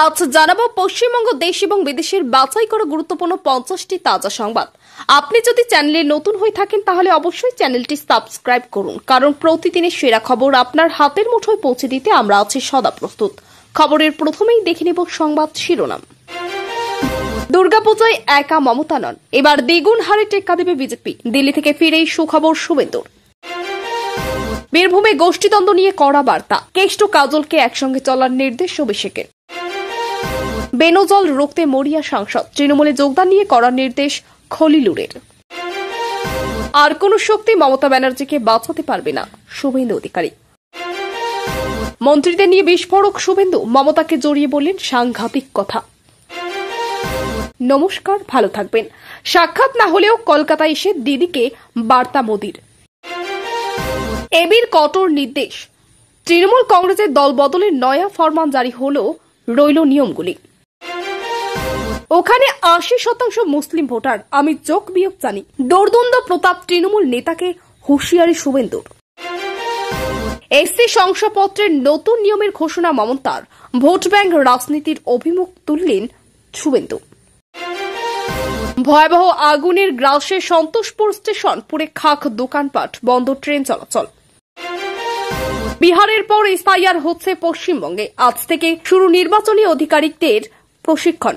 আজ জানাবো পশ্চিমবঙ্গ দেশ এবং বিদেশের বাছাই করা গুরুত্বপূর্ণ 50টি তাজা সংবাদ। আপনি যদি চ্যানেলে নতুন হয়ে থাকেন তাহলে অবশ্যই চ্যানেলটি সাবস্ক্রাইব করুন, কারণ প্রতিদিনের সেরা খবর আপনার হাতের মুঠোয় পৌঁছে দিতে আমরা আছি সদা প্রস্তুত। খবরের প্রথমেই দেখে নেব সংবাদ শিরোনাম। দুর্গাপূজায় একা মমতা নন, এবার দ্বিগুণ হারে টেক্কা দেবে বিজেপি। দিল্লি থেকে ফিরেই সুখবর শুভেন্দুর। বীরভূমে গোষ্ঠীদ্বন্দ্ব নিয়ে কড়া বার্তা, কেষ্ট কাজলকে একসঙ্গে চলার নির্দেশ অভিষেকের। বেনজল রুখতে মরিয়া সাংসদ, তৃণমূলে যোগদান নিয়ে করার নির্দেশ খলিলুরের। আর কোন শক্তি মমতা ব্যানার্জিকে বাঁচাতে পারবে না, শুভেন্দু অধিকারী। মন্ত্রীদের নিয়ে বিস্ফোরক শুভেন্দু, মমতাকে জড়িয়ে বললেন সাংঘাতিক কথা। নমস্কার, ভালো থাকবেন। সাক্ষাৎ না হলেও কলকাতায় এসে দিদিকে বার্তা মোদির। এবির কঠোর নির্দেশ, তৃণমূল কংগ্রেসের দল বদলের নয়া ফরমান জারি হল, রইল নিয়মগুলি। ওখানে 80% মুসলিম ভোটার, আমি যোগ বিয়োগ জানি। দোর্দণ্ড প্রতাপ তৃণমূল নেতাকে হুঁশিয়ারি শুভেন্দুর। এসসি শংসাপত্রের নতুন নিয়মের ঘোষণা মমতার, ভোট ব্যাংক রাজনীতির অভিমুখ তুললেন শুভেন্দু। ভয়াবহ আগুনের গ্রাসে সন্তোষপুর স্টেশন, পুড়ে খাক দোকানপাট, বন্ধ ট্রেন চলাচল। বিহারের পর এসআইআর হচ্ছে পশ্চিমবঙ্গে, আজ থেকে শুরু নির্বাচনী আধিকারিকদের প্রশিক্ষণ।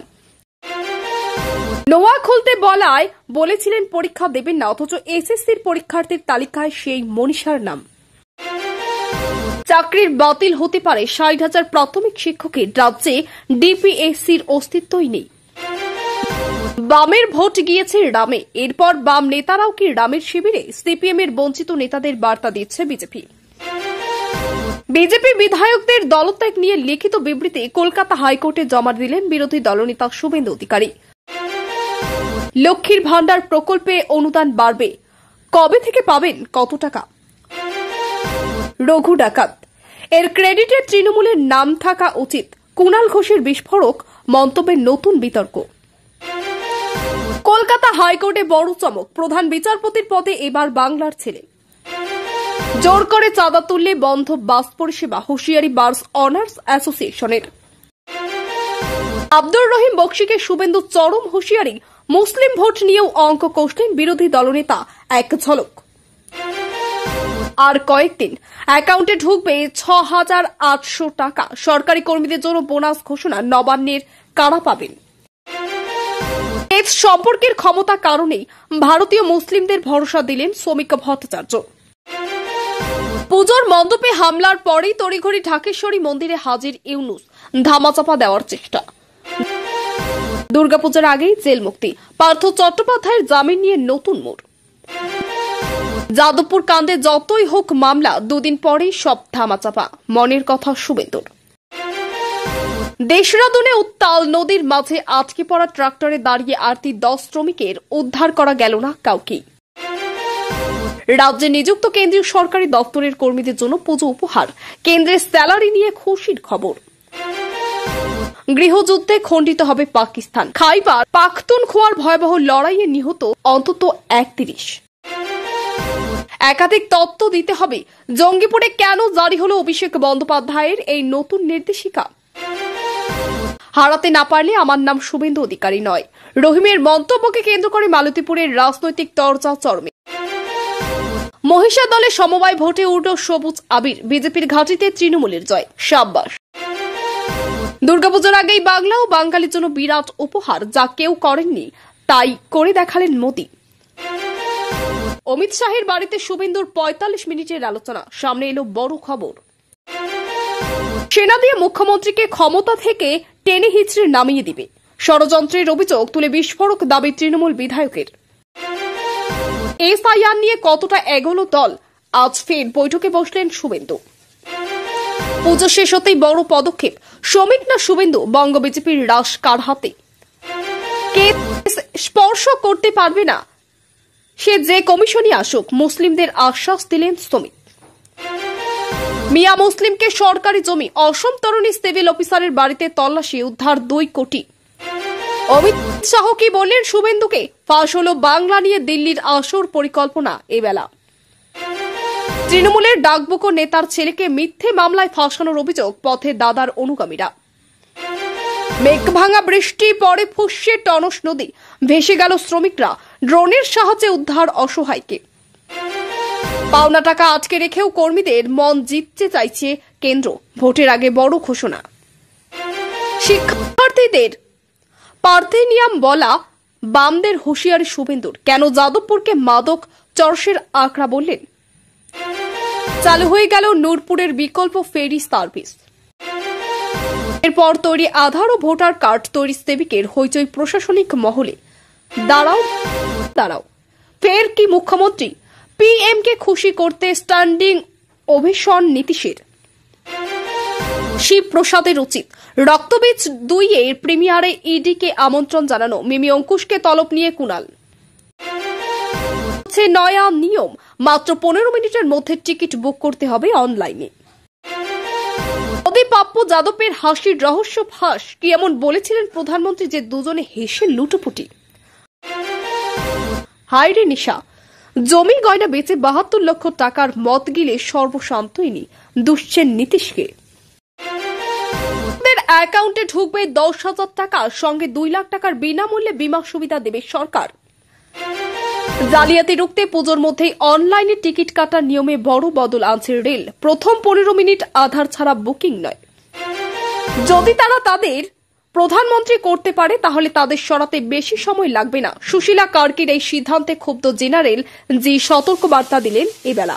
নোয়া খুলতে বলেছিলেন পরীক্ষা দেবেন না, অথচ এসএসসির পরীক্ষার্থীর তালিকায় সেই মনীষার নাম। চাকরির বাতিল হতে পারে 60,000 প্রাথমিক শিক্ষকের, রাজ্যে ডিপিএসসির অস্তিত্বই নেই। বামের ভোট গিয়েছে রামে, এরপর বাম নেতারাও কি রামের শিবিরে? সিপিএম এর বঞ্চিত নেতাদের বার্তা দিচ্ছে বিজেপি। বিজেপি বিধায়কদের দলত্যাগ নিয়ে লিখিত বিবৃতি কলকাতা হাইকোর্টে জমা দিলেন বিরোধী দলনেতা শুভেন্দু অধিকারী। লক্ষ্মীর ভান্ডার প্রকল্পে অনুদান বাড়বে, কবে থেকে পাবেন, কত টাকা? রঘু ডাকাত, এর ক্রেডিটে তৃণমূলের নাম থাকা উচিত, কুণাল ঘোষের বিস্ফোরক মন্তব্যের নতুন বিতর্ক। কলকাতা হাইকোর্টে বড় চমক, প্রধান বিচারপতির পদে এবার বাংলার ছেলে। জোর করে চাঁদা তুললে বন্ধ বাস পরিষেবা, হুঁশিয়ারি বাস অনার্স অ্যাসোসিয়েশনের। আব্দুর রহিম বক্সিকে শুভেন্দু চরম হুঁশিয়ারি, মুসলিম ভোট নিয়েও অঙ্ক কষলেন বিরোধী দলনেতা, এক ঝলক। আর কয়েকদিন অ্যাকাউন্টে ঢুকবে 6,800 টাকা, সরকারি কর্মীদের জন্য বোনাস ঘোষণা, নবান্নের কারা পাবেন। এর সম্পর্কের ক্ষমতা কারণেই ভারতীয় মুসলিমদের ভরসা দিলেন শ্রমিক ভট্টাচার্য। পুজোর মণ্ডপে হামলার পরেই তড়িঘড়ি ঢাকেশ্বরী মন্দিরে হাজির ইউনুস, ধামাচাপা দেওয়ার চেষ্টা। দুর্গাপূজার আগেই জেল মুক্তি, পার্থ চট্টোপাধ্যায়ের জামিন নিয়ে নতুন মোড়। যাদবপুর কাণ্ডে যতই হোক মামলা, দুদিন পরেই সব ধামাচাপা, মনের কথা শুভেন্দুর। দেশরাদনে উত্তাল, নদীর মাঝে আটকে পড়া ট্রাক্টরে দাঁড়িয়ে আরতি 10 শ্রমিকের উদ্ধার করা গেল না কাউকেই। রাজ্যে নিযুক্ত কেন্দ্রীয় সরকারি দপ্তরের কর্মীদের জন্য পুজো উপহার, কেন্দ্রের স্যালারি নিয়ে খুশির খবর। গৃহযুদ্ধে খণ্ডিত হবে পাকিস্তান, খাইবার পাখতুনখোয়ার ভয়াবহ লড়াইয়ে নিহত অন্তত 31। একাধিক তথ্য দিতে হবে, জঙ্গিপুরে কেন জারি হল অভিষেক বন্দ্যোপাধ্যায়ের এই নতুন নির্দেশিকা। হারাতে না পারলে আমার নাম শুভেন্দু অধিকারী নয়, রহিমের মন্তব্যকে কেন্দ্র করে মালতীপুরের রাজনৈতিক তরজা চরমে। মহিষা দলে সমবায় ভোটে উঠল সবুজ আবির, বিজেপির ঘাঁটিতে তৃণমূলের জয়, সাব্বাস। দুর্গাপূজার আগেই বাংলা ও বাঙালির জন্য বিরাট উপহার, যা কেউ করেননি তাই করে দেখালেন মোদি। অমিত শাহের বাড়িতে শুভেন্দুর 45 মিনিটের আলোচনা, সামনে এলো বড় খবর। সেনা দিয়ে মুখ্যমন্ত্রীকে ক্ষমতা থেকে টেনে হিচড়ে নামিয়ে দিবে, ষড়যন্ত্রের অভিযোগ তুলে বিস্ফোরক দাবি তৃণমূল বিধায়কের। এসআইআর নিয়ে কতটা এগোলো দল, আজ ফের বৈঠকে বসলেন শুভেন্দু। পুজো শেষ হতেই বড় পদক্ষেপ, শ্রমিক না শুভেন্দু, বঙ্গ বিজেপির রাশ কার হাতে? কে স্পর্শ করতে পারবে না, সে যে কমিশনই আসুক, মুসলিমদের আশ্বাস দিলেন শ্রমিক। মিয়া মুসলিমকে সরকারি জমি, অসম তরুণী সিভিল অফিসারের বাড়িতে তল্লাশি, উদ্ধার 2 কোটি। অমিত শাহ কি বললেন শুভেন্দুকে, ফাঁস হল বাংলা নিয়ে দিল্লির আসর পরিকল্পনা। এবেলা তৃণমূলের ডাকবুকো নেতার ছেলেকে মিথ্যে মামলায় ফাঁসানোর অভিযোগ, পথে দাদার অনুগামীরা। মেঘভাঙা বৃষ্টি পরে ফুঁসছে টনস নদী, ভেসে গেল শ্রমিকরা, ড্রোনের সাহায্যে উদ্ধার অসহায়কে। পাওনা টাকা আটকে রেখেও কর্মীদের মন জিততে চাইছে কেন্দ্র, ভোটের আগে বড় ঘোষণা। শিক্ষার্থীদের পার্থেনিয়াম বলা বামদের হুঁশিয়ারি শুভেন্দুর, কেন যাদবপুরকে মাদক চরসের আঁকড়া বললেন। চালু হয়ে গেল নূরপুরের বিকল্প ফেরি সার্ভিস। এরপর তৈরি আধার ও ভোটার কার্ড তৈরি সেবিকের হইচই প্রশাসনিক মহলে। দাঁড়াও ফের কি মুখ্যমন্ত্রী পিএম কে খুশি করতে স্ট্যান্ডিং ওভেশন নীতিশের। শিবপ্রসাদের উচিত রক্তবীজ 2 এর প্রিমিয়ারে ইডিকে আমন্ত্রণ জানানো, মিমি অঙ্কুশকে তলব নিয়ে কুণাল। নয়া নিয়ম, মাত্র 15 মিনিটের মধ্যে টিকিট বুক করতে হবে অনলাইনে। পাপ্পু যাদবের হাসির রহস্য ফাঁস, কি এমন বলেছিলেন প্রধানমন্ত্রী যে দুজনে হেসে লুটোপুটি। হাইরে নিশা, জমি গয়না বেচে 72 লক্ষ টাকার মদ গিলে সর্বশান্তইনি দুষছেন নীতিশকে। অ্যাকাউন্টে ঢুকবে 10,000 টাকা, সঙ্গে 2 লাখ টাকার বিনামূল্যে বীমা সুবিধা দেবে সরকার। জালিয়াতি রুখতে পুজোর মধ্যেই অনলাইনে টিকিট কাটার নিয়মে বড় বদল আনছে রেল। প্রথম 15 মিনিট আধার ছাড়া বুকিং নয়। যদি তারা তাদের প্রধানমন্ত্রী করতে পারে তাহলে তাদের সরাতে বেশি সময় লাগবে না। সুশীলা কার্কির এই সিদ্ধান্তে ক্ষুব্ধ জেনারেল জি সতর্কবার্তা দিলেন এবেলা।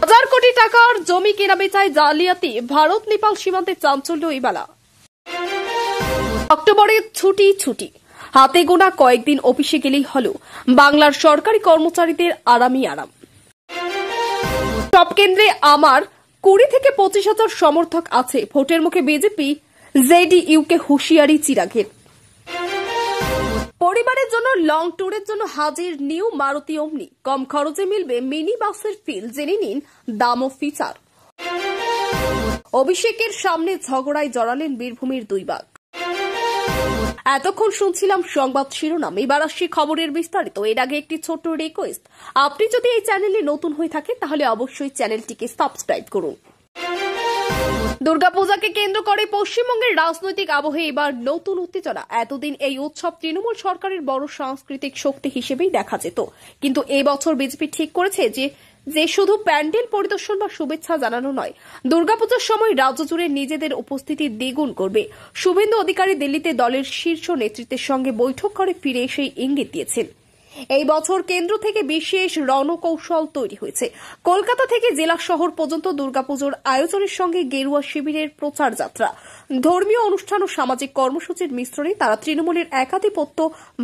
1000 কোটি টাকার জমি কেনাবেচায় জালিয়াতি, ভারত নেপাল সীমান্তে চাঞ্চল্য এবেলা। অক্টোবরে ছুটি, হাতে গোনা কয়েকদিন অফিসে গেলেই হলো বাংলার সরকারি কর্মচারীদের আরামই আরাম। সব কেন্দ্রে আমার 20 থেকে 25,000 সমর্থক আছে, ভোটের মুখে বিজেপি জেডিইউকে হুঁশিয়ারি চিরাগের। পরিবারের জন্য লং ট্যুরের জন্য হাজির নিউ মারুতি ওমনি, কম খরচে মিলবে মিনি বাসের ফিল, জেনে নিন দাম ও ফিচার। অভিষেকের সামনে ঝগড়ায় জড়ালেন বীরভূমের 2 বাঘ। এতক্ষণ শুনছিলাম সংবাদ শিরোনাম, এবার আসছি খবরের বিস্তারিত। এর আগে একটি ছোট্ট রিকোয়েস্ট, আপনি যদি এই চ্যানেলে নতুন হয়ে থাকেন তাহলে অবশ্যই চ্যানেলটিকে সাবস্ক্রাইব করুন। দুর্গাপূজাকে কেন্দ্র করে পশ্চিমবঙ্গের রাজনৈতিক আবহে এবার নতুন উত্তেজনা। এতদিন এই উৎসব তৃণমূল সরকারের বড় সাংস্কৃতিক শক্তি হিসেবেই দেখা যেত, কিন্তু এবছর বিজেপি ঠিক করেছে যে শুধু প্যান্ডেল পরিদর্শন বা শুভেচ্ছা জানানো নয়, দুর্গাপূজার সময় রাজ্য জুড়ে নিজেদের উপস্থিতি দ্বিগুণ করবে। শুভেন্দু অধিকারী দিল্লিতে দলের শীর্ষ নেতৃত্বের সঙ্গে বৈঠক করে ফিরে সেই ইঙ্গিত দিয়েছেন। এই বছর কেন্দ্র থেকে বিশেষ রণকৌশল তৈরি হয়েছে। কলকাতা থেকে জেলা শহর পর্যন্ত দুর্গাপুজোর আয়োজনের সঙ্গে গেরুয়া শিবিরের প্রচার যাত্রা, ধর্মীয় অনুষ্ঠান ও সামাজিক কর্মসূচির মিশ্রণে তারা তৃণমূলের একাধিপত্য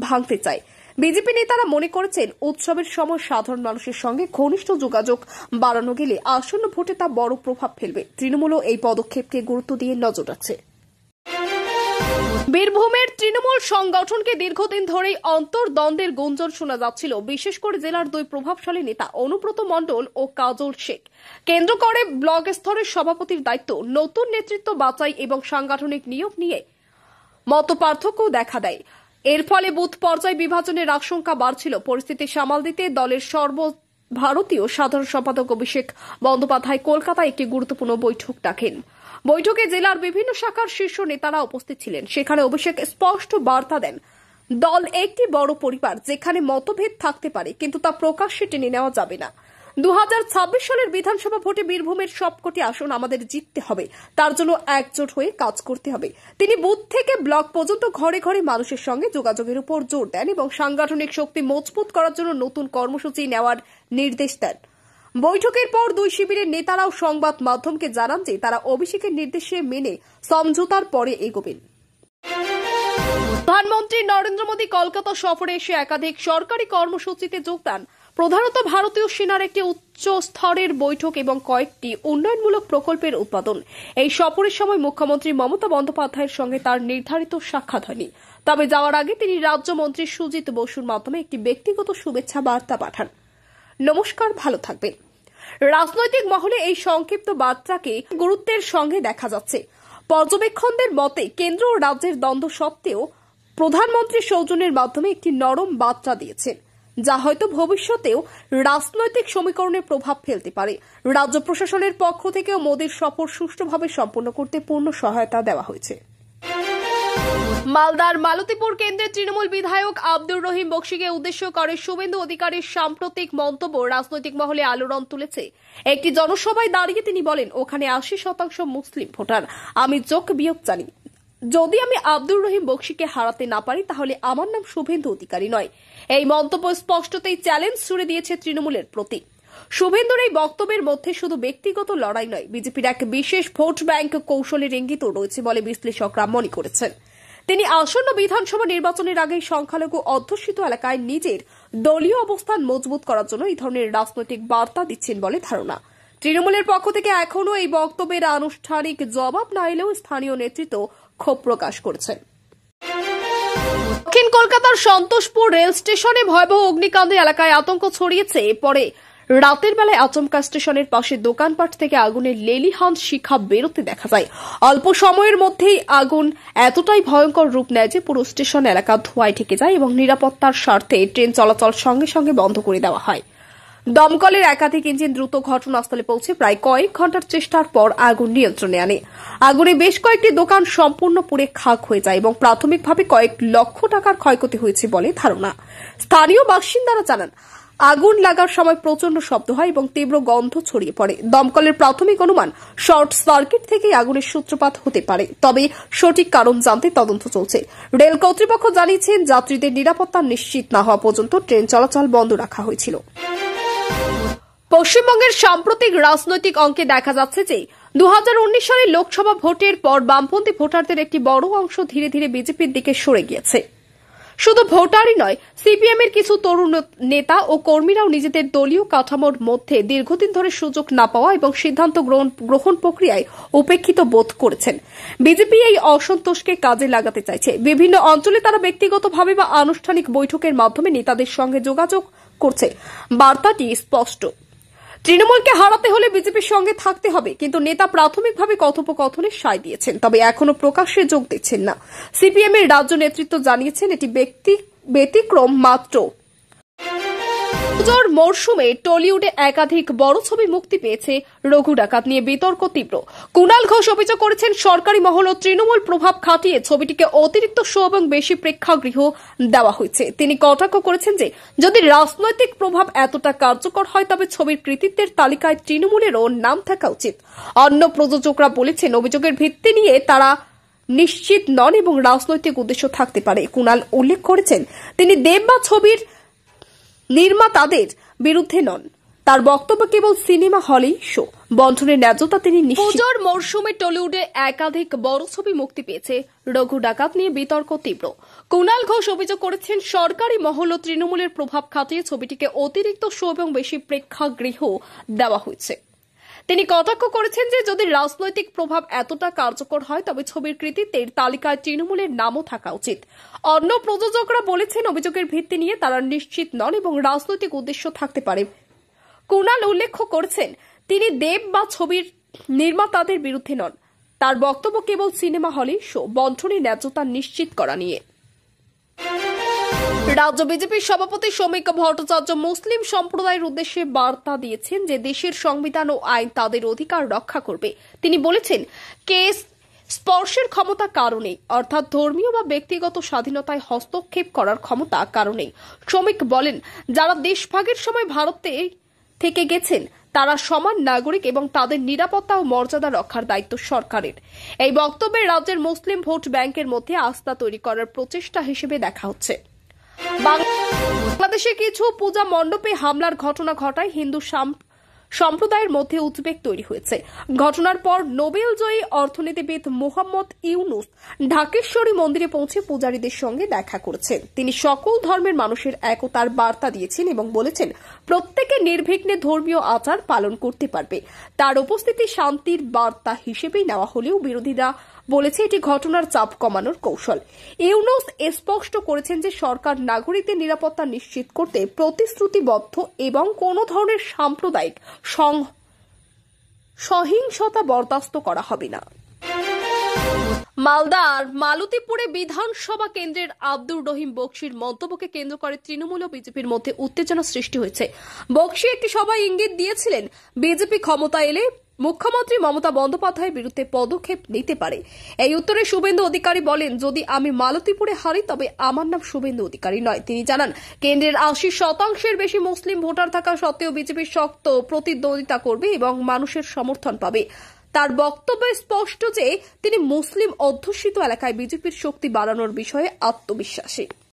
ভাঙতে চায়। বিজেপি নেতারা মনে করেছেন উৎসবের সময় সাধারণ মানুষের সঙ্গে ঘনিষ্ঠ যোগাযোগ বাড়ানো গেলে আসন্ন ভোটে তা বড় প্রভাব ফেলবে। তৃণমূলও এই পদক্ষেপকে গুরুত্ব দিয়ে নজর রাখছে। বীরভূমের তৃণমূল সংগঠনকে দীর্ঘদিন ধরেই অন্তর্দ্বন্দ্বের গুঞ্জন শোনা যাচ্ছিল, বিশেষ করে জেলার 2 প্রভাবশালী নেতা অনুব্রত মণ্ডল ও কাজল শেখ। কেন্দ্র করে ব্লক স্তরের সভাপতির দায়িত্ব, নতুন নেতৃত্ব বাছাই এবং সাংগঠনিক নিয়োগ নিয়ে মতপার্থক্য দেখা দেয়। এর ফলে বুথ পর্যায়ে বিভাজনের আশঙ্কা বাড়ছিল। পরিস্থিতি সামাল দিতে দলের সর্বভারতীয় সাধারণ সম্পাদক অভিষেক বন্দ্যোপাধ্যায় কলকাতায় একটি গুরুত্বপূর্ণ বৈঠক ডাকেন। বৈঠকে জেলার বিভিন্ন শাখার শীর্ষ নেতারা উপস্থিত ছিলেন। সেখানে অভিষেক স্পষ্ট বার্তা দেন, দল একটি বড় পরিবার, যেখানে মতভেদ থাকতে পারে কিন্তু তা প্রকাশ্যে টেনে নেওয়া যাবে না। 2026 সালের বিধানসভা ভোটে বীরভূমের সবকটি আসন আমাদের জিততে হবে, তার জন্য একজোট হয়ে কাজ করতে হবে। তিনি বুথ থেকে ব্লক পর্যন্ত ঘরে ঘরে মানুষের সঙ্গে যোগাযোগের উপর জোর দেন এবং সাংগঠনিক শক্তি মজবুত করার জন্য নতুন কর্মসূচি নেওয়ার নির্দেশ দেন। বৈঠকের পর 2 শিবিরের নেতারাও সংবাদ মাধ্যমকে জানান যে তারা অভিষেকের নির্দেশে মেনে সমঝোতার পরে এগোবেন। প্রধানমন্ত্রী নরেন্দ্র মোদী কলকাতা সফরে এসে একাধিক সরকারি কর্মসূচিতে যোগদান, প্রধানত ভারতীয় সেনার একটি উচ্চ স্তরের বৈঠক এবং কয়েকটি উন্নয়নমূলক প্রকল্পের উদ্বোধন। এই সফরের সময় মুখ্যমন্ত্রী মমতা বন্দ্যোপাধ্যায়ের সঙ্গে তার নির্ধারিত সাক্ষাৎ হয়নি, তবে যাওয়ার আগে তিনি রাজ্যমন্ত্রী সুজিত বসুর মাধ্যমে একটি ব্যক্তিগত শুভেচ্ছা বার্তা পাঠান। নমস্কার, ভালো থাকবেন। রাজনৈতিক মহলে এই সংক্ষিপ্ত বার্তাকে গুরুত্বের সঙ্গে দেখা যাচ্ছে। পর্যবেক্ষকদের মতে কেন্দ্র ও রাজ্যের দ্বন্দ্ব সত্ত্বেও প্রধানমন্ত্রী সৌজন্যের মাধ্যমে একটি নরম বার্তা দিয়েছেন, যা হয়তো ভবিষ্যতেও রাজনৈতিক সমীকরণে প্রভাব ফেলতে পারে। রাজ্য প্রশাসনের পক্ষ থেকেও মোদীর সফর সুষ্ঠুভাবে সম্পন্ন করতে পূর্ণ সহায়তা দেওয়া হয়েছে। মালদার মালতীপুর কেন্দ্রের তৃণমূল বিধায়ক আব্দুর রহিম বক্সিকে উদ্দেশ্য করে শুভেন্দু অধিকারীর সাম্প্রতিক মন্তব্য রাজনৈতিক মহলে আলোড়ন তুলেছে। একটি জনসভায় দাঁড়িয়ে তিনি বলেন, ওখানে 80% মুসলিম ভোটার। আমি যোগ বিয়োগ জানি। যদি আমি আব্দুর রহিম বক্সিকে হারাতে না পারি তাহলে আমার নাম শুভেন্দু অধিকারী নয়। এই মন্তব্য স্পষ্টতই চ্যালেঞ্জ ছুড়ে দিয়েছে তৃণমূলের প্রতি। শুভেন্দুর এই বক্তব্যের মধ্যে শুধু ব্যক্তিগত লড়াই নয়, বিজেপির এক বিশেষ ভোট ব্যাংক কৌশলের ইঙ্গিতও রয়েছে বলে বিশ্লেষকরা মনে করেছেন। তিনি আসন্ন বিধানসভা নির্বাচনের আগে সংখ্যালঘু অধ্যুষিত এলাকায় নিজের দলীয় অবস্থান মজবুত করার জন্য এই ধরনের রাজনৈতিক বার্তা দিচ্ছেন বলে ধারণা। তৃণমূলের পক্ষ থেকে এখনও এই বক্তব্যের আনুষ্ঠানিক জবাব না এলেও স্থানীয় নেতৃত্ব ক্ষোভ প্রকাশ করেছেন। দক্ষিণ কলকাতার সন্তোষপুর রেল স্টেশনে ভয়াবহ অগ্নিকাণ্ডে এলাকায় আতঙ্ক ছড়িয়েছে। পরে রাতের বেলায় আচমকা স্টেশনের পাশে দোকানপাট থেকে আগুনের লেলিহান শিখা বেরোতে দেখা যায়। অল্প সময়ের মধ্যেই আগুন এতটাই ভয়ঙ্কর রূপ নেয় যে পুরো স্টেশন এলাকা ধোঁয়ায় ঢেকে যায় এবং নিরাপত্তার স্বার্থে ট্রেন চলাচল সঙ্গে সঙ্গে বন্ধ করে দেওয়া হয়। দমকলের একাধিক ইঞ্জিন দ্রুত ঘটনাস্থলে পৌঁছে প্রায় কয়েক ঘন্টার চেষ্টার পর আগুন নিয়ন্ত্রণে আনে। আগুনে বেশ কয়েকটি দোকান সম্পূর্ণ পুড়ে খাক হয়ে যায় এবং প্রাথমিকভাবে কয়েক লক্ষ টাকার ক্ষয়ক্ষতি হয়েছে বলে ধারণা। স্থানীয় বাসিন্দারা জানান, আগুন লাগার সময় প্রচন্ড শব্দ হয় এবং তীব্র গন্ধ ছড়িয়ে পড়ে। দমকলের প্রাথমিক অনুমান শর্ট সার্কিট থেকেই আগুনের সূত্রপাত হতে পারে, তবে সঠিক কারণ জানতে তদন্ত চলছে। রেল কর্তৃপক্ষ জানিয়েছেন, যাত্রীদের নিরাপত্তা নিশ্চিত না হওয়া পর্যন্ত ট্রেন চলাচল বন্ধ রাখা হয়েছিল। পশ্চিমবঙ্গের সাম্প্রতিক রাজনৈতিক অঙ্কে দেখা যাচ্ছে যে 2019 সালের লোকসভা ভোটের পর বামপন্থী ভোটারদের একটি বড় অংশ ধীরে ধীরে বিজেপির দিকে সরে গিয়েছে। শুধু ভোটারই নয়, সিপিএম এর কিছু তরুণ নেতা ও কর্মীরাও নিজেদের দলীয় কাঠামোর মধ্যে দীর্ঘদিন ধরে সুযোগ না পাওয়া এবং সিদ্ধান্ত গ্রহণ প্রক্রিয়ায় উপেক্ষিত বোধ করেছেন। বিজেপি এই অসন্তোষকে কাজে লাগাতে চাইছে। বিভিন্ন অঞ্চলে তারা ব্যক্তিগতভাবে বা আনুষ্ঠানিক বৈঠকের মাধ্যমে নেতাদের সঙ্গে যোগাযোগ করছে। বার্তাটি স্পষ্ট, তৃণমূলকে হারাতে হলে বিজেপির সঙ্গে থাকতে হবে, কিন্তু নেতা প্রাথমিকভাবে কথোপকথনে সায় দিয়েছেন, তবে এখনো প্রকাশ্যে যোগ দিচ্ছেন না। সিপিএম এর রাজ্য নেতৃত্ব জানিয়েছেন এটি ব্যতিক্রম মাত্র। পুজোর মরশুমে টলিউডে একাধিক বড় ছবি মুক্তি পেয়েছে। রঘু ডাকাত নিয়ে বিতর্ক তীব্র। কুণাল ঘোষ অভিযোগ করেছেন, সরকারি মহল ও তৃণমূল প্রভাব খাটিয়ে ছবিটিকে অতিরিক্ত শো এবং বেশি প্রেক্ষাগৃহ দেওয়া হয়েছে। তিনি কটাক্ষ করেছেন যে যদি রাজনৈতিক প্রভাব এতটা কার্যকর হয় তবে ছবির কৃতিত্বের তালিকায় তৃণমূলেরও নাম থাকা উচিত। অন্য প্রযোজকরা বলেছেন, অভিযোগের ভিত্তি নিয়ে তারা নিশ্চিত নন এবং রাজনৈতিক উদ্দেশ্য থাকতে পারে। কুণাল উল্লেখ করেছেন, তিনি দেব বা ছবির নির্মাতাদের বিরুদ্ধে নন। তার বক্তব্য কেবল সিনেমা হলেই শো, বন্ধনের ন্যায্যতা তিনি নিশ্চিত। পুজোর মরশুমে টলিউডে একাধিক বড় ছবি মুক্তি পেয়েছে। রঘু ডাকাত নিয়ে বিতর্ক তীব্র। কুণাল ঘোষ অভিযোগ করেছেন, সরকারি মহল ও তৃণমূলের প্রভাব খাটিয়ে ছবিটিকে অতিরিক্ত শো এবং বেশি প্রেক্ষাগৃহ দেওয়া হয়েছে। তিনি কটাক্ষ করেছেন যে যদি রাজনৈতিক প্রভাব এতটা কার্যকর হয় তবে ছবির কৃতিত্বের তালিকায় তৃণমূলের নামও থাকা উচিত। অন্য প্রযোজকরা বলেছেন, অভিযোগের ভিত্তি নিয়ে তারা নিশ্চিত নন এবং রাজনৈতিক উদ্দেশ্য থাকতে পারে। কুণাল উল্লেখ করেছেন, তিনি দেব বা ছবির নির্মাতাদের বিরুদ্ধে নন। তার বক্তব্য কেবল সিনেমা হলে শো, বন্ধনের ন্যায্যতা নিশ্চিত করা নিয়ে। রাজ্য বিজেপির সভাপতি শ্রমিক ভট্টাচার্য মুসলিম সম্প্রদায়ের উদ্দেশ্যে বার্তা দিয়েছেন যে দেশের সংবিধান ও আইন তাদের অধিকার রক্ষা করবে। তিনি বলেছেন, কেস স্পর্শের ক্ষমতা কারণেই, অর্থাৎ ধর্মীয় বা ব্যক্তিগত স্বাধীনতায় হস্তক্ষেপ করার ক্ষমতা কারণেই। শ্রমিক বলেন, যারা দেশভাগের সময় ভারতে থেকে গেছেন তারা সমান নাগরিক এবং তাদের নিরাপত্তা ও মর্যাদা রক্ষার দায়িত্ব সরকারের। এই বক্তব্যে রাজ্যের মুসলিম ভোট ব্যাংকের মধ্যে আস্থা তৈরি করার প্রচেষ্টা হিসেবে দেখা হচ্ছে। বাংলাদেশে কিছু পূজা মণ্ডপে হামলার ঘটনা ঘটায় হিন্দু সম্প্রদায়ের মধ্যে উদ্বেগ তৈরি হয়েছে। ঘটনার পর নোবেলজয়ী অর্থনীতিবিদ মোহাম্মদ ইউনুস ঢাকেশ্বরী মন্দিরে পৌঁছে পূজারীদের সঙ্গে দেখা করেছেন। তিনি সকল ধর্মের মানুষের একতার বার্তা দিয়েছেন এবং বলেছেন, প্রত্যেকে নির্বিঘ্নে ধর্মীয় আচার পালন করতে পারবে। তার উপস্থিতি শান্তির বার্তা হিসেবেই নেওয়া হলেও বিরোধীরা বলেছে এটি ঘটনার চাপ কমানোর কৌশল। ইউনুস স্পষ্ট করেছেন যে সরকার নাগরিকদের নিরাপত্তা নিশ্চিত করতে প্রতিশ্রুতিবদ্ধ এবং কোনো ধরনের সাম্প্রদায়িক সহিংসতা বরদাস্ত করা হবে না। মালদার মালতীপুরে বিধানসভা কেন্দ্রের আব্দুর রহিম বক্সির মন্তব্যকে কেন্দ্র করে তৃণমূল ও বিজেপির মধ্যে উত্তেজনা সৃষ্টি হয়েছে। বক্সি একটি সভায় ইঙ্গিত দিয়েছিলেন বিজেপি ক্ষমতা এলে মুখ্যমন্ত্রী মমতা বন্দ্যোপাধ্যায়ের বিরুদ্ধে পদক্ষেপ নিতে পারে। এই উত্তরে শুভেন্দু অধিকারী বলেন, যদি আমি মালতীপুরে হারি তবে আমার নাম শুভেন্দু অধিকারী নয়। তিনি জানান, কেন্দ্রের ৮০% বেশি মুসলিম ভোটার থাকা সত্ত্বেও বিজেপি শক্ত প্রতিদ্বন্দ্বিতা করবে এবং মানুষের সমর্থন পাবে। তার বক্তব্যে স্পষ্ট যে তিনি মুসলিম অধ্যুষিত এলাকায় বিজেপির শক্তি বাড়ানোর বিষয়ে আত্মবিশ্বাসী।